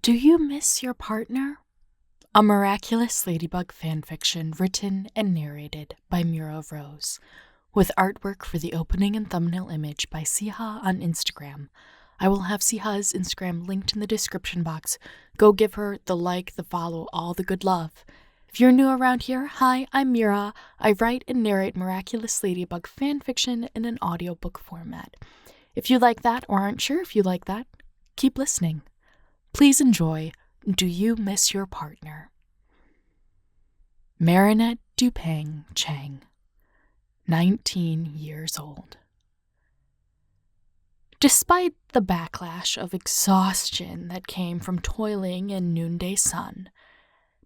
Do you miss your partner? A Miraculous Ladybug Fanfiction written and narrated by Mira Rose, with artwork for the opening and thumbnail image by Siha on Instagram. I will have Siha's Instagram linked in the description box. Go give her the like, the follow, all the good love. If you're new around here, hi, I'm Mira. I write and narrate Miraculous Ladybug Fanfiction in an audiobook format. If you like that or aren't sure if you like that, keep listening. Please enjoy Do You Miss Your Partner? Marinette Dupang Chang, 19 years old. Despite the backlash of exhaustion that came from toiling in noonday sun,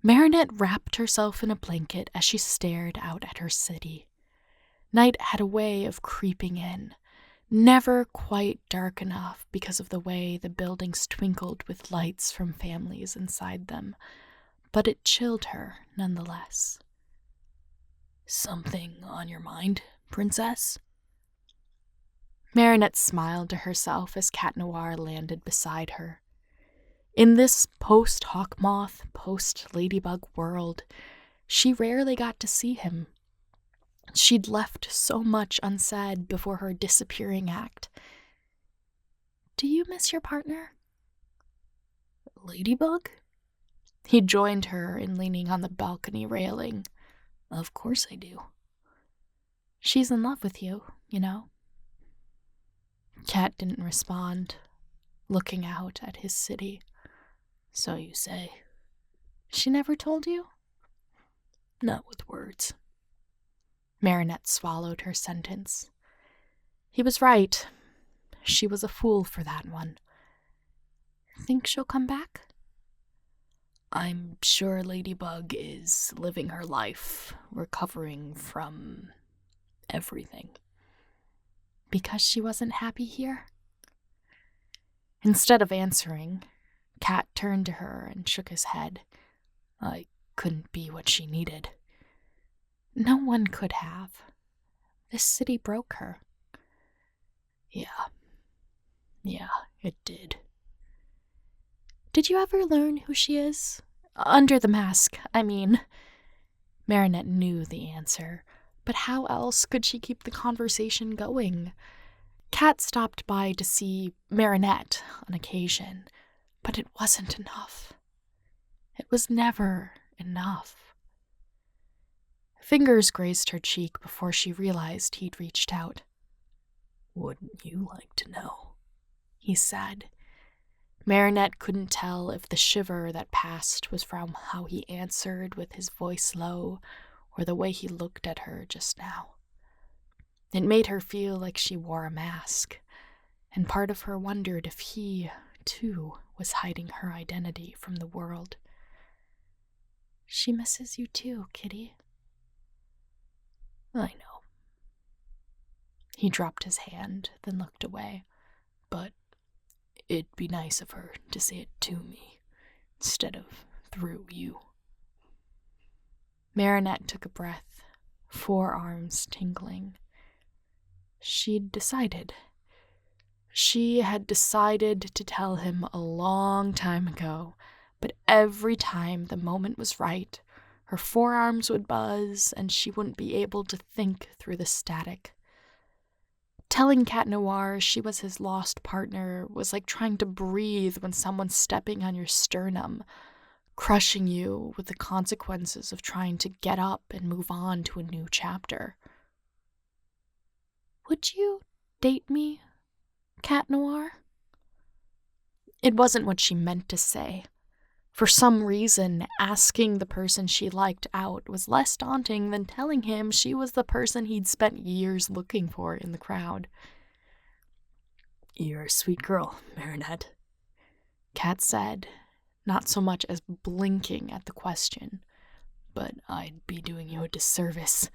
Marinette wrapped herself in a blanket as she stared out at her city. Night had a way of creeping in, never quite dark enough because of the way the buildings twinkled with lights from families inside them, but it chilled her nonetheless. "Something on your mind, princess?" Marinette smiled to herself as Cat Noir landed beside her. In this post-hawkmoth, post-ladybug world, she rarely got to see him. She'd left so much unsaid before her disappearing act. "Do you miss your partner?" "Ladybug?" He joined her in leaning on the balcony railing. "Of course I do." "She's in love with you, you know." Cat didn't respond, looking out at his city. "So you say." "She never told you?" "Not with words." Marinette swallowed her sentence. He was right. She was a fool for that one. "Think she'll come back?" "I'm sure Ladybug is living her life, recovering from everything." "Because she wasn't happy here?" Instead of answering, Cat turned to her and shook his head. "I couldn't be what she needed." "No one could have. This city broke her." Yeah, it did." "Did you ever learn who she is? Under the mask, I mean." Marinette knew the answer, but how else could she keep the conversation going? Cat stopped by to see Marinette on occasion, but it wasn't enough. It was never enough. Fingers grazed her cheek before she realized he'd reached out. "Wouldn't you like to know?" he said. Marinette couldn't tell if the shiver that passed was from how he answered with his voice low or the way he looked at her just now. It made her feel like she wore a mask, and part of her wondered if he, too, was hiding her identity from the world. "She misses you too, kitty." "I know." He dropped his hand, then looked away. "But it'd be nice of her to say it to me, instead of through you." Marinette took a breath, forearms tingling. She'd decided. She had decided to tell him a long time ago, but every time the moment was right, her forearms would buzz and she wouldn't be able to think through the static. Telling Cat Noir she was his lost partner was like trying to breathe when someone's stepping on your sternum, crushing you with the consequences of trying to get up and move on to a new chapter. "Would you date me, Cat Noir?" It wasn't what she meant to say. For some reason, asking the person she liked out was less daunting than telling him she was the person he'd spent years looking for in the crowd. "You're a sweet girl, Marinette," Cat said, not so much as blinking at the question. "But I'd be doing you a disservice,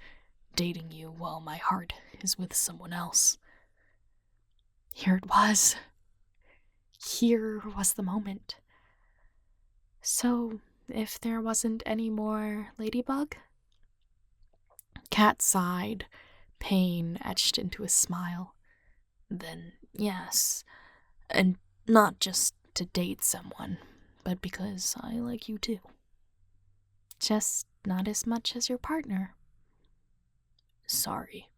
dating you while my heart is with someone else." Here it was. Here was the moment. "So, if there wasn't any more Ladybug?" Cat sighed, pain etched into his smile. "Then yes, and not just to date someone, but because I like you too. Just not as much as your partner. Sorry.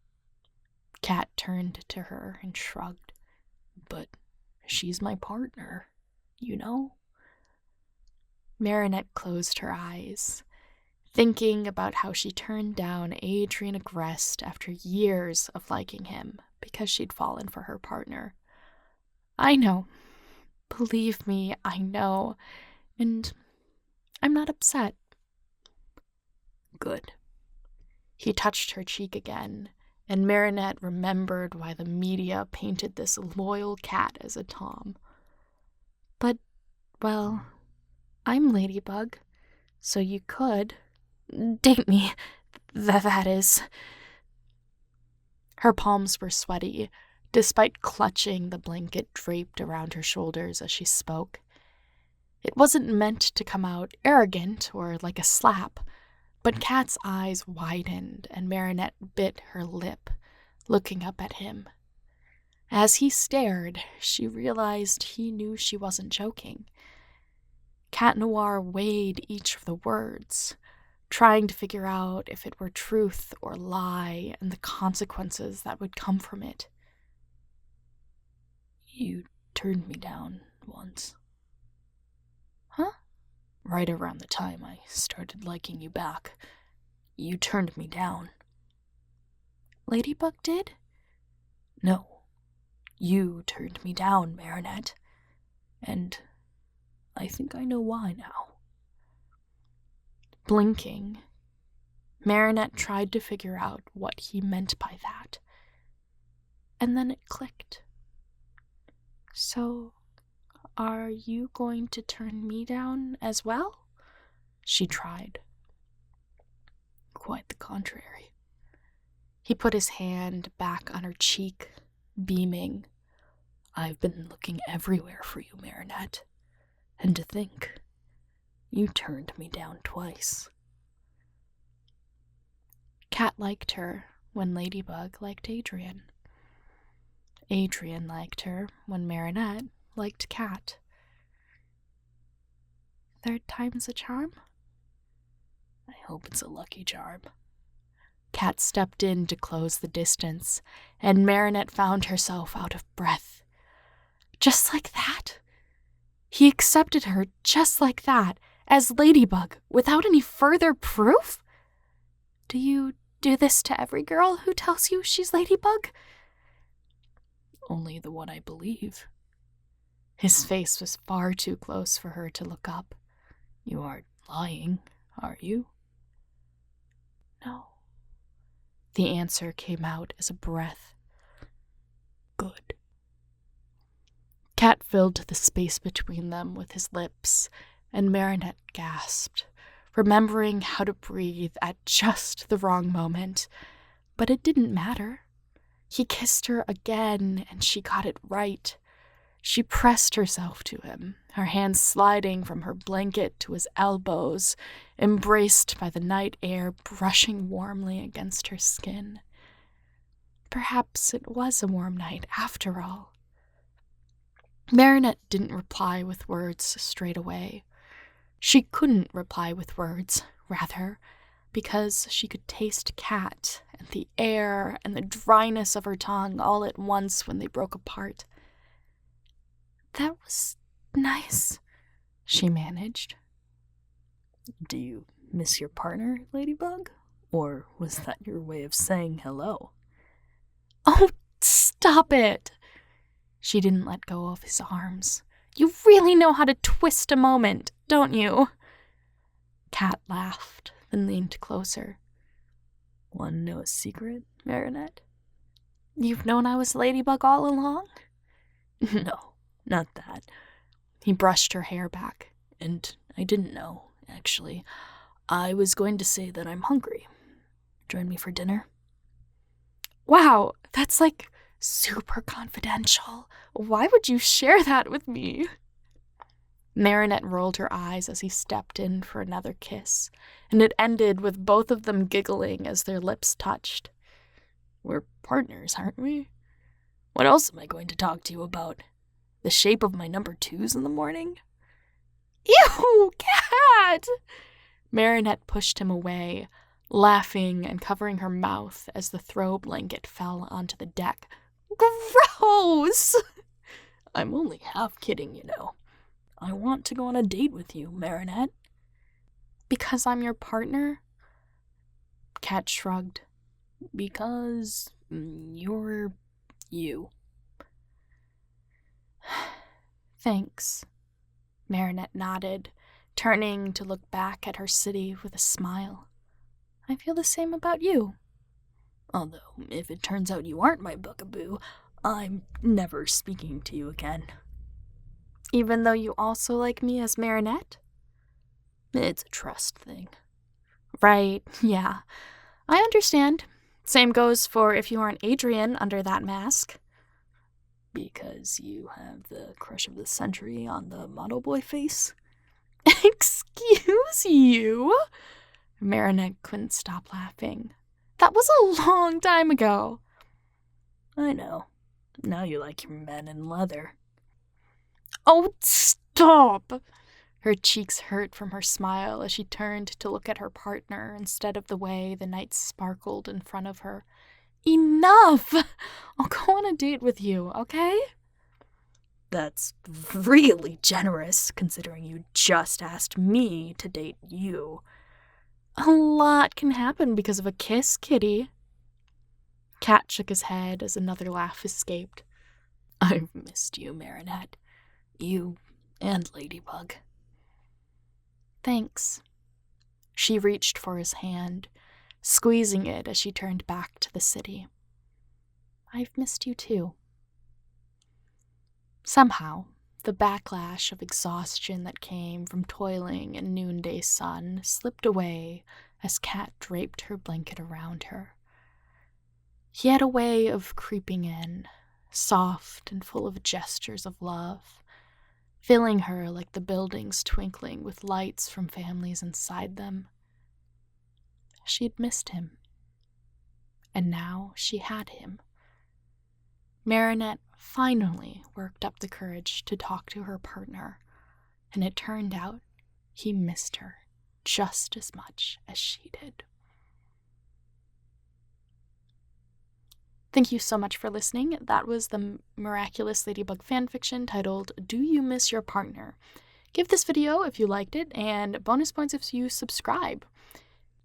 Cat turned to her and shrugged. But she's my partner, you know? Marinette closed her eyes, thinking about how she turned down Adrian Agreste after years of liking him because she'd fallen for her partner. I know. Believe me, I know. And I'm not upset. Good. He touched her cheek again, and Marinette remembered why the media painted this loyal cat as a tom. But, well, I'm Ladybug, so you could date me, that is. Her palms were sweaty, despite clutching the blanket draped around her shoulders as she spoke. It wasn't meant to come out arrogant or like a slap, but Kat's eyes widened and Marinette bit her lip, looking up at him. As he stared, she realized he knew she wasn't joking. Cat Noir weighed each of the words, trying to figure out if it were truth or lie and the consequences that would come from it. You turned me down once. Huh? Right around the time I started liking you back, you turned me down. Ladybug did? No. You turned me down, Marinette. And I think I know why now. Blinking, Marinette tried to figure out what he meant by that. And then it clicked. So, are you going to turn me down as well? She tried. Quite the contrary. He put his hand back on her cheek, beaming. I've been looking everywhere for you, Marinette. And to think, you turned me down twice. Cat liked her when Ladybug liked Adrian. Adrian liked her when Marinette liked Cat. Third time's a charm? I hope it's a lucky charm. Cat stepped in to close the distance, and Marinette found herself out of breath. Just like that? He accepted her just like that, as Ladybug, without any further proof? Do you do this to every girl who tells you she's Ladybug? Only the one I believe. His face was far too close for her to look up. You aren't lying, are you? No. The answer came out as a breath. Good. Cat filled the space between them with his lips, and Marinette gasped, remembering how to breathe at just the wrong moment. But it didn't matter. He kissed her again, and she got it right. She pressed herself to him, her hands sliding from her blanket to his elbows, embraced by the night air brushing warmly against her skin. Perhaps it was a warm night after all. Marinette didn't reply with words straight away. She couldn't reply with words, rather, because she could taste Cat and the air and the dryness of her tongue all at once when they broke apart. That was nice, she managed. Do you miss your partner, Ladybug? Or was that your way of saying hello? Oh, stop it! She didn't let go of his arms. You really know how to twist a moment, don't you? Cat laughed, then leaned closer. Want to know a secret, Marinette? You've known I was Ladybug all along? No, not that. He brushed her hair back, and I didn't know, actually. I was going to say that I'm hungry. Join me for dinner? Wow, that's like super confidential. Why would you share that with me? Marinette rolled her eyes as he stepped in for another kiss, and it ended with both of them giggling as their lips touched. We're partners, aren't we? What else am I going to talk to you about? The shape of my number twos in the morning? Ew, Cat! Marinette pushed him away, laughing and covering her mouth as the throw blanket fell onto the deck. Gross! I'm only half kidding, you know. I want to go on a date with you, Marinette. Because I'm your partner? Cat shrugged. Because you're you. Thanks. Marinette nodded, turning to look back at her city with a smile. I feel the same about you. Although, if it turns out you aren't my bugaboo, I'm never speaking to you again. Even though you also like me as Marinette? It's a trust thing. Right, yeah. I understand. Same goes for if you aren't Adrian under that mask. Because you have the crush of the century on the model boy face? Excuse you? Marinette couldn't stop laughing. That was a long time ago. I know. Now you like your men in leather. Oh, stop! Her cheeks hurt from her smile as she turned to look at her partner instead of the way the night sparkled in front of her. Enough! I'll go on a date with you, okay? That's really generous, considering you just asked me to date you. A lot can happen because of a kiss, kitty. Cat shook his head as another laugh escaped. I've missed you, Marinette. You and Ladybug. Thanks. She reached for his hand, squeezing it as she turned back to the city. I've missed you too. Somehow, the backlash of exhaustion that came from toiling in noonday sun slipped away as Cat draped her blanket around her. He had a way of creeping in, soft and full of gestures of love, filling her like the buildings twinkling with lights from families inside them. She'd missed him, and now she had him. Marinette finally worked up the courage to talk to her partner, and it turned out he missed her just as much as she did. Thank you so much for listening. That was the Miraculous Ladybug Fanfiction titled Do You Miss Your Partner? Give this video if you liked it, and bonus points if you subscribe.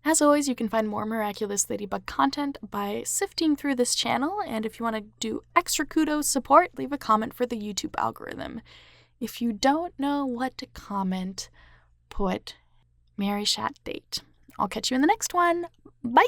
As always, you can find more Miraculous Ladybug content by sifting through this channel, and if you want to do extra kudos support, leave a comment for the YouTube algorithm. If you don't know what to comment, put MariChat date. I'll catch you in the next one. Bye!